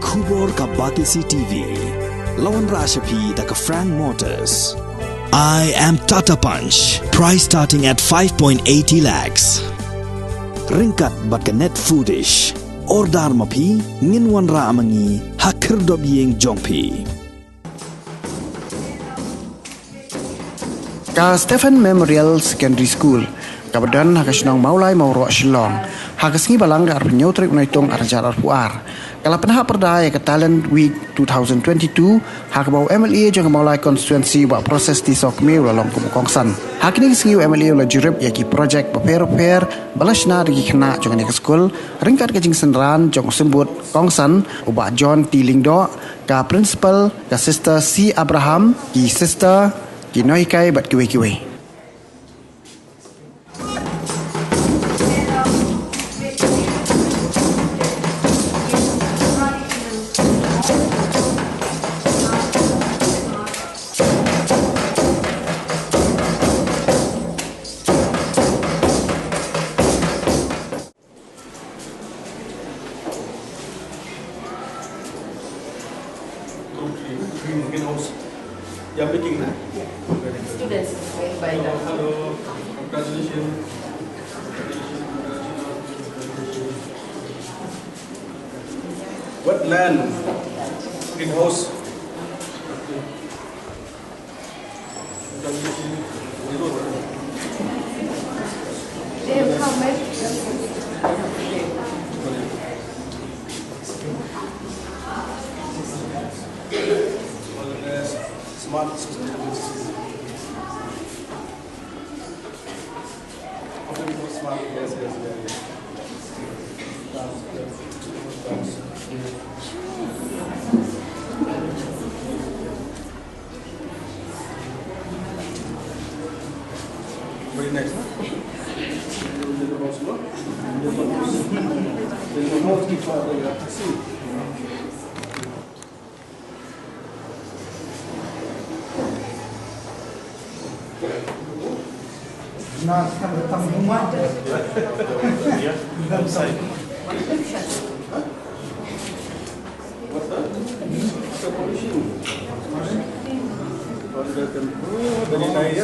Kubor ka Batisi TV. Lawan Rashapi da ka Frank Motors. I am Tata Punch. Price starting at 5.80 lakhs. Ringkat bat ka net foodish. Ordar mapi nginwan ra amangi hakir dob yeng jongpi. Ka Stephen Memorial Secondary School. Kabadan hakasinong maulai Mawroh Shillong. Hakasngi balang ar penyotrik menaitung arjar arpuar. Kala Pynhap Pyrda ke Talent Week 2022, hakabau MLA jang maulai konstituensi buat proses di sokmi lalong kumukongsan. Hakini kesengiu MLA ula jurip yaki projek paper balasna rigi kena jang ni ke skul, ringkat ke jing senran jang sembut kongsan ubah John T. Lingdo, ka principal ka sister C. Abraham, ki sister ki noikai bat kiwe-kiwe. Yang making lah. Students by the. Hello, congratulations. Wetland, greenhouse. They have how much? Smart systems. Smart, yes. Very nice, huh? Nah, sekarang datang rumah. Yeah, outside. What's that? It's a pollution. Very nice.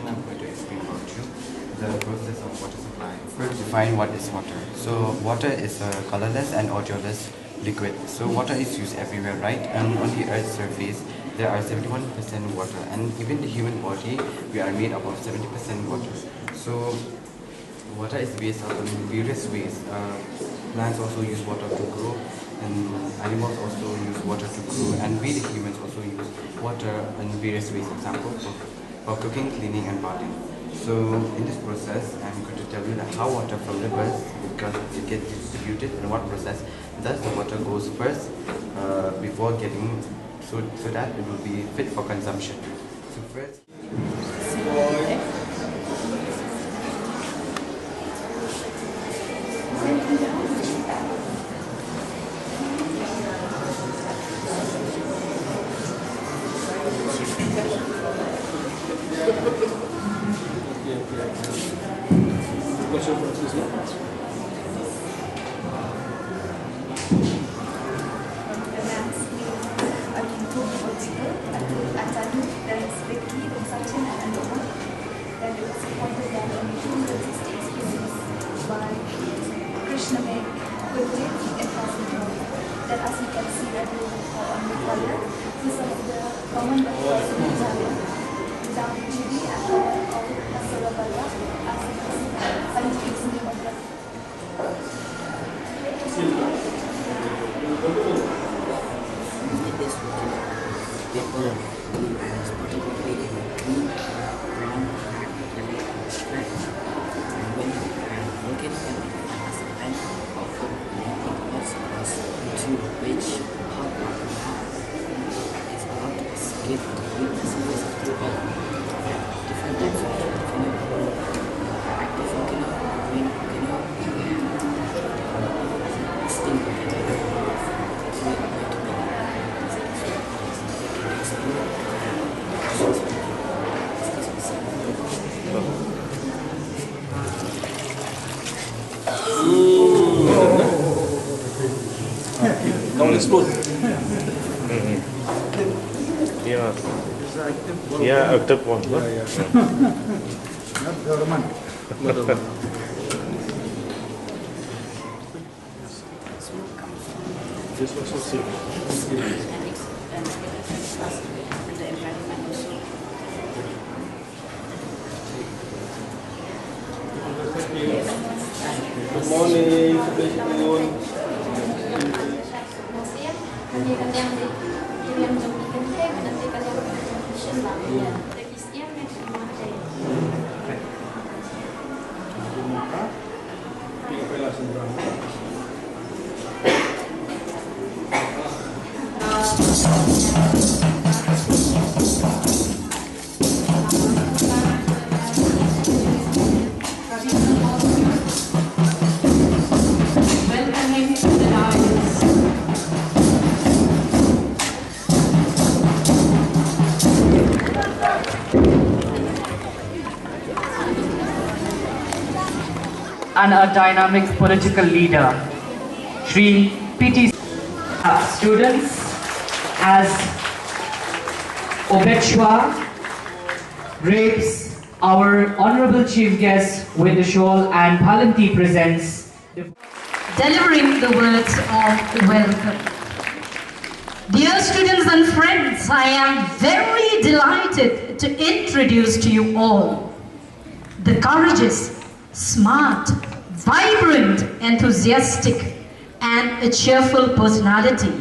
I'm going to explain about you the process of water supply. First, define what is water. So, water is a colorless and odorless liquid. So, water is used everywhere, right? And on the Earth's surface, there are 71% water. And even the human body, we are made up of 70% water. So, water is based on various ways. Plants also use water to grow, and animals also use water to grow, and we the humans also use water in various ways. For example, for cooking, cleaning, and bathing. So in this process, I'm going to tell you that how water from rivers, because it gets distributed, in what process does the water goes first before getting so that it will be fit for consumption. So first. What's your process now? That as you can see that on the color, these are the common methods without GB and all Hasarabala as scientific name of the spoon. Yeah. Yeah, active one. Not government. This was so simple. Good morning, spoon. Nanti kalian yang jemputin teh, nanti kalian mission lah. Teknisnya next month. And a dynamic political leader, Sri P.T. Students, as Obechua rapes our honorable chief guest with the shawl, and Palanti presents delivering the words of welcome. Dear students and friends, I am very delighted to introduce to you all the courageous, smart, vibrant, enthusiastic, and a cheerful personality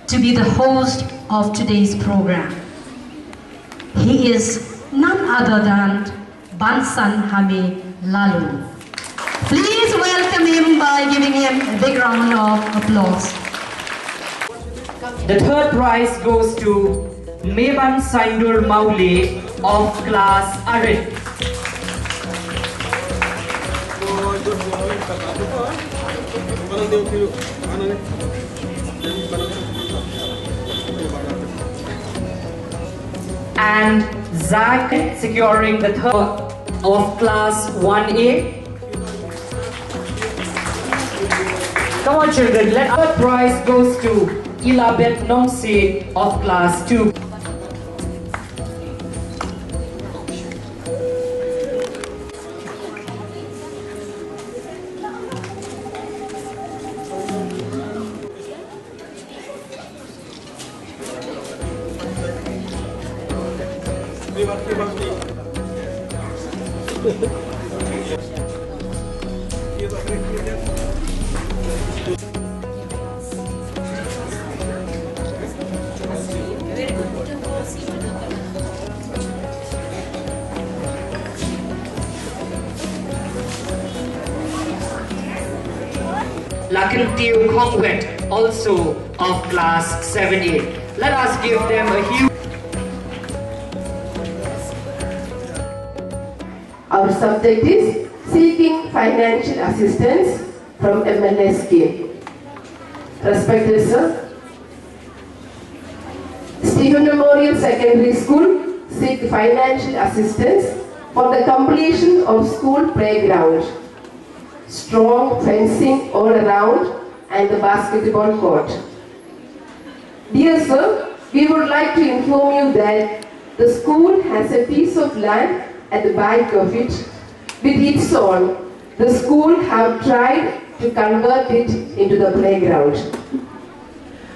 to be the host of today's program. He is none other than Bansan Hame Lalu. Please welcome him by giving him a big round of applause. The third prize goes to Meban Saindur Maule of class Arit. And Zach securing the third of class 1A. Come on children, let our prize goes to Ilabet Nongse of class 2. Lakintiu Kongwet, also of class 7A. Let us give them a huge... Our subject is seeking financial assistance from MLA scheme. Respected sir, Stephen Memorial Secondary School seek financial assistance for the completion of school playground, strong fencing all around, and the basketball court. Dear sir, we would like to inform you that the school has a piece of land at the back of it with its own. The school have tried to convert it into the playground.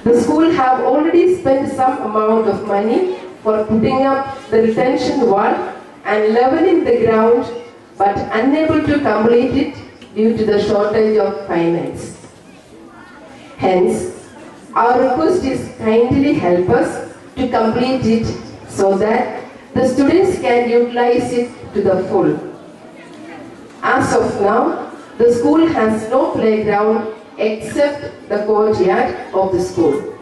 The school have already spent some amount of money for putting up the retention wall and leveling the ground, but unable to complete it due to the shortage of finance. Hence, our request is kindly help us to complete it so that the students can utilize it to the full. As of now, the school has no playground except the courtyard of the school.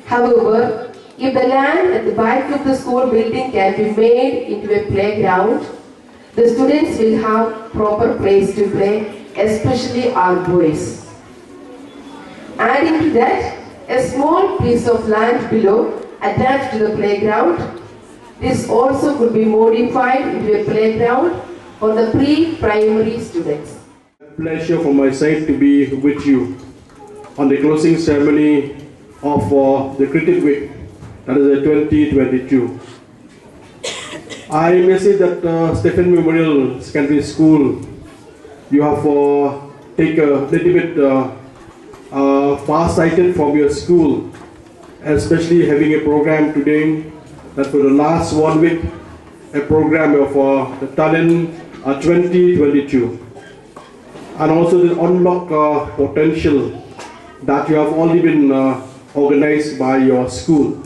However, if the land at the back of the school building can be made into a playground, the students will have proper place to play, especially our boys. Adding to that, a small piece of land below attached to the playground. This also could be modified into a playground for the pre-primary students. Pleasure for my side to be with you on the closing ceremony of the Cricket Week, that is 2022. I may say that Stephen Memorial Secondary School, you have taken a little bit far-sighted from your school, especially having a program today that for the last 1 week, a program of the Talent 2022, and also the unlock potential that you have already been organized by your school.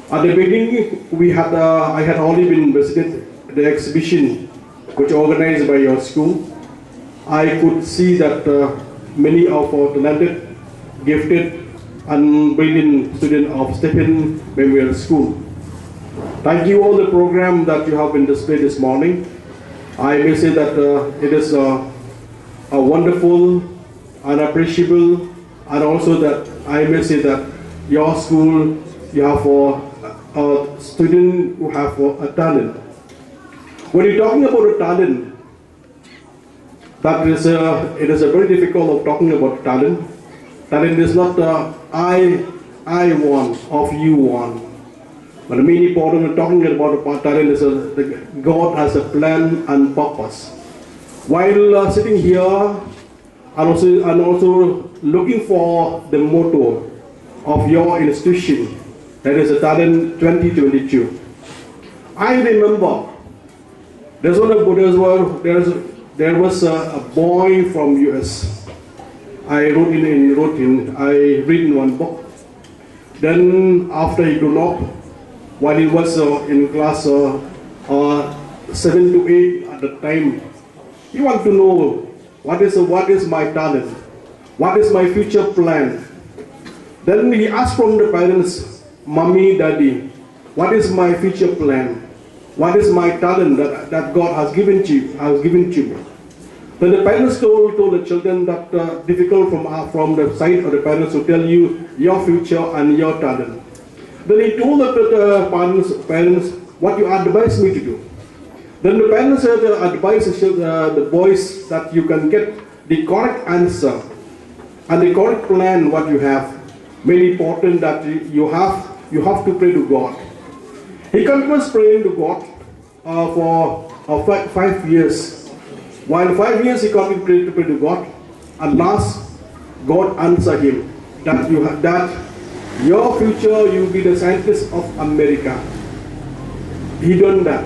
At the beginning, I had already been visited the exhibition which organized by your school. I could see that many of our talented, gifted, and brilliant students of Stephen Memorial School. Thank you all the program that you have been displayed this morning. I may say that it is a wonderful and appreciable, and also that I may say that your school, you have a student who have a talent. When you're talking about a talent, it is a very difficult of talking about talent. Talent is not I want of you want. But the main important of talking about talent is that God has a plan and purpose. While sitting here and also looking for the motto of your institution, that is a Talent 2022. I remember there was a boy from US. I read in one book. Then after he grew up, while he was in class 7 to 8 at the time, he wanted to know what is my talent, what is my future plan. Then he asked from the parents, Mommy, Daddy, what is my future plan? What is my talent that God has given to you? Then the parents told the children that difficult from the side of the parents to tell you your future and your talent. Then he told the parents what you advise me to do. Then the parents advised the boys that you can get the correct answer and the correct plan what you have. Very important that you have to pray to God. He continues praying to God for 5 years. While 5 years he continued to pray to God, at last God answered him that your future you will be the scientist of America. He done that.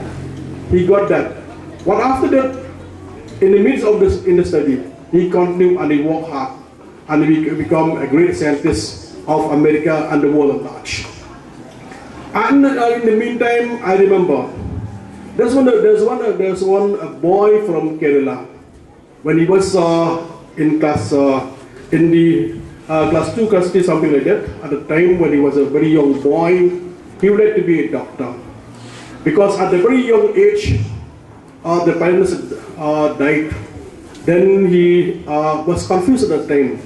He got that. But after that, in the midst of this in the study, he continued and he worked hard and he become a great scientist of America and the world at large. And in the meantime, I remember there's one boy from Kerala. When he was in class class 2, class 3, something like that. At the time when he was a very young boy, he would like to be a doctor. Because at a very young age, the parents died. Then he was confused at that time.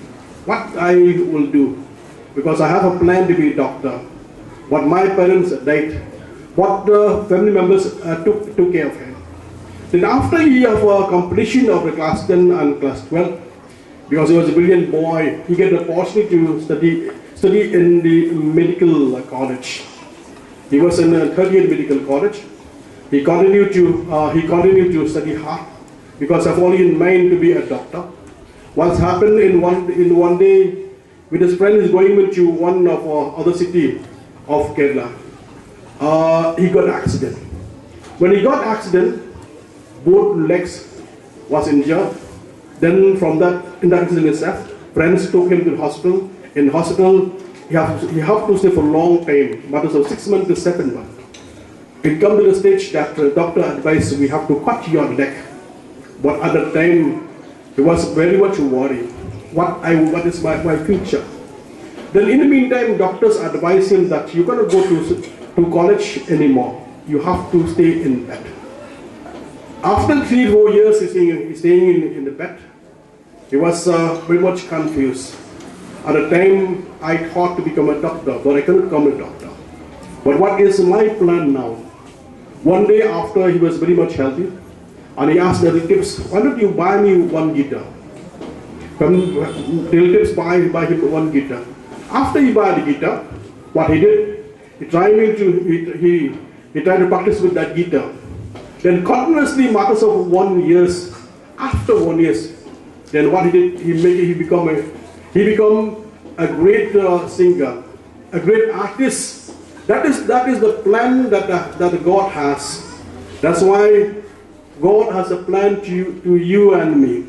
What I will do? Because I have a plan to be a doctor. But my parents died. What the family members took care of him. Then after a year of completion of the class 10 and class 12, because he was a brilliant boy, he get the opportunity to study in the medical college. He was in a 3rd year medical college. He continued to study hard because of only in mind to be a doctor. What's happened in one day, with his friend is going to one of other city of Kerala. He got accident. When he got accident, both legs was injured. Then from that, in that accident itself, friends took him to the hospital. In hospital, he have to stay for a long time, but it was 6 months to 7 months. It come to the stage that the doctor advised we have to cut your leg. But at that time, he was very much worried. What is my future? Then in the meantime, doctors advised him that you cannot go to college anymore. You have to stay in bed. After 3-4 years, he's staying in the bed. He was very much confused. At the time, I thought to become a doctor, but I couldn't become a doctor. But what is my plan now? One day after he was very much healthy, and he asked the relatives, why don't you buy me one guitar? relatives buy him one guitar. After he buy the guitar, what he did, he tried to practice with that guitar. Then continuously matters of 1 year, after 1 year, then what he did, he become a great singer, a great artist. That is the plan that God has. That's why God has a plan to you and me.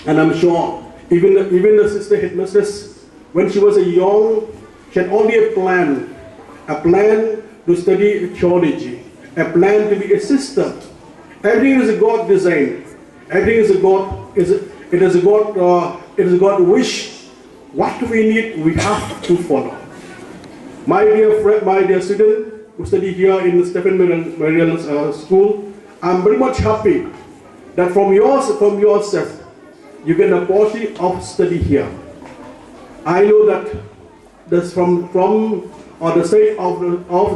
And I'm sure even the sister headmistress, when she was young, she had only a plan to study theology, a plan to be a sister. Everything is a God design. Everything is a God. It is a God wish. What we need, we have to follow. My dear friend, my dear student who study here in the Stephen Mariel School, I'm very much happy that from yourself you get an opportunity of study here. I know that this from the side of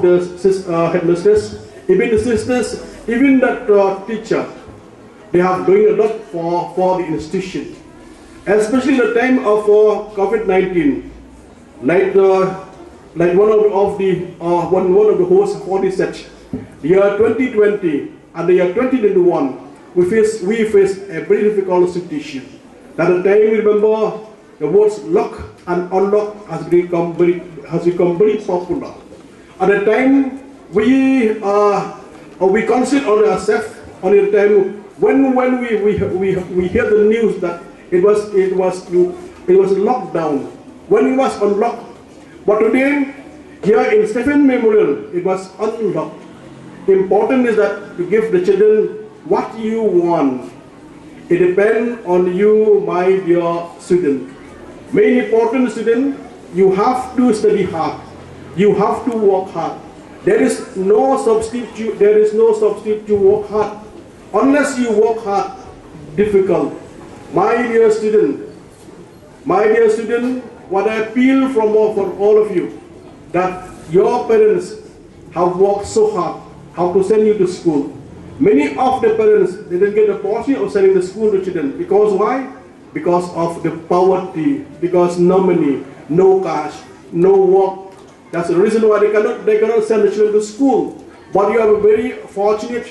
the headmistress, even the sisters, even that teacher, they have doing a lot for the institution, especially the time of COVID-19, like one of the hosts already said, the year 2020 and the year 2021, we face a very difficult situation. At the time, remember, the words lock and unlock has become very popular. At the time, we consider on ourselves on the time when we hear the news that it was locked down, when it was unlocked. But today, here in Stephen Memorial, it was unlocked. Important is that to give the children what you want. It depends on you, my dear student. Main important student, you have to study hard. You have to work hard. There is no substitute. There is no substitute to work hard. Unless you work hard, difficult. My dear student, what I appeal from all of you, that your parents have worked so hard, how to send you to school. Many of the parents didn't get the opportunity of sending the school to children. Because why? Because of the poverty, because no money, no cash, no work. That's the reason why they cannot send the children to school. But you are very fortunate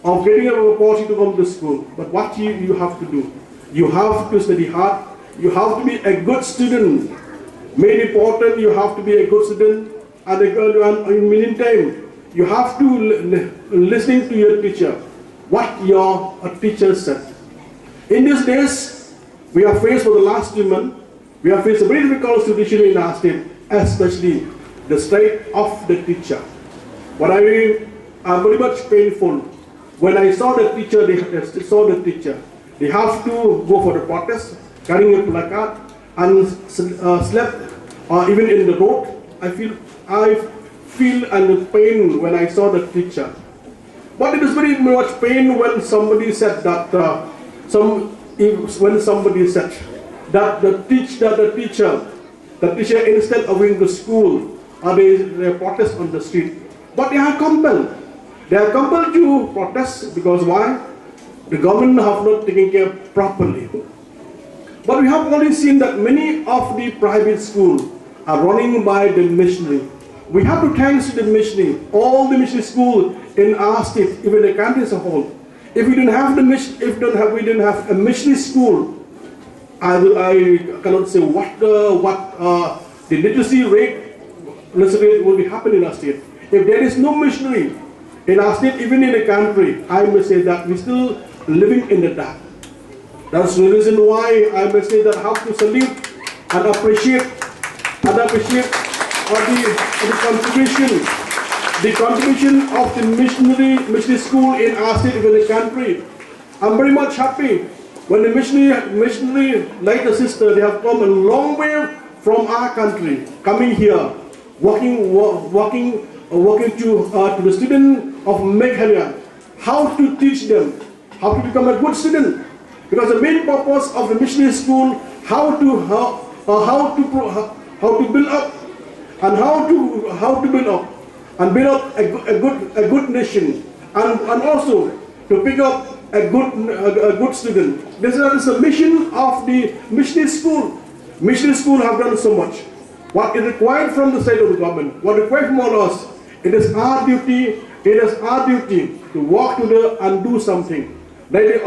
of getting an opportunity to come to school. But what you have to do? You have to study hard. You have to be a good student. Main important, you have to be a good student. And in the meantime, you have to listen to your teacher, what your teacher said. In these days, we are faced for the last 2 months, we have faced a very difficult situation in our state, especially the strike of the teacher. But I'm very much painful when I saw the teacher. They have to go for the protest, carrying a placard, and slept even in the road. I feel and pain when I saw the teacher. But it is very much pain when somebody said that the teacher instead of going to school, they protest on the street. But they are compelled. They are compelled to protest because why? The government have not taken care properly. But we have already seen that many of the private schools are running by the missionary. We have to thank the missionary, all the missionary schools in our state, even the country as a whole. If we didn't have we didn't have a missionary school, I cannot say what the literacy rate will be happening in our state. If there is no missionary in our state, even in the country, I must say that we're still living in the dark. That's the reason why I must say that I have to salute and appreciate the contribution of the missionary school in our state, in the country. I'm very much happy when the missionary like the sister, they have come a long way from our country, coming here, working to the student of Meghalaya, how to teach them, how to become a good student. Because the main purpose of the missionary school, how to build up and how to build up a good nation, and also to pick up a good student. This is the mission of the missionary school. Missionary school have done so much. What is required from the side of the government, what required from all of us, it is our duty to walk to the and do something. Like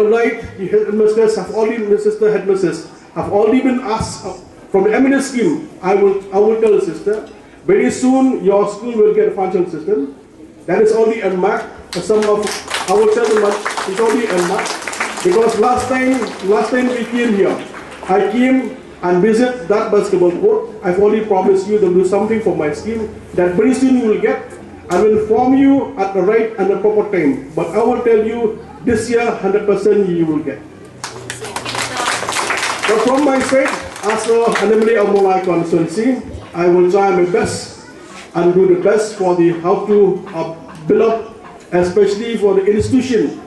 the headmasters have already, the sister headmasters have already been asked from the eminent scheme. I will tell the sister, very soon your school will get a functional system. That is already unmarked. Some of our settlement is already unmarked. Because last time we came here, I came and visit that basketball court. I've already promised you to do something for my scheme that very soon you will get. I will inform you at the right and the proper time. But I will tell you this year 100% you will get. But from my side, as an MLA of Mawroh constituency, I will try my best and do the best for the how to build up, especially for the institution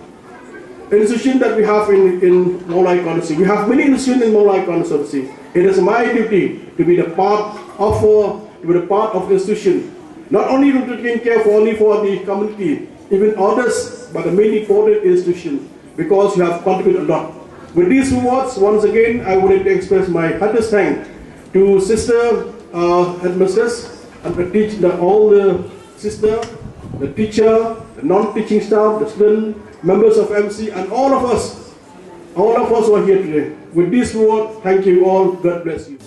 that we have in Mawroh constituency. We have many institutions in Mawroh constituency. It is my duty to be the part of institution, not only to take care only for the community, even others, but the main important institution, because you have contributed a lot. With these words, once again, I would like to express my heartiest thanks to sister headmasters and all the sister, the teacher, the non-teaching staff, the student, members of MC, and all of us who are here today. With this word, thank you all. God bless you.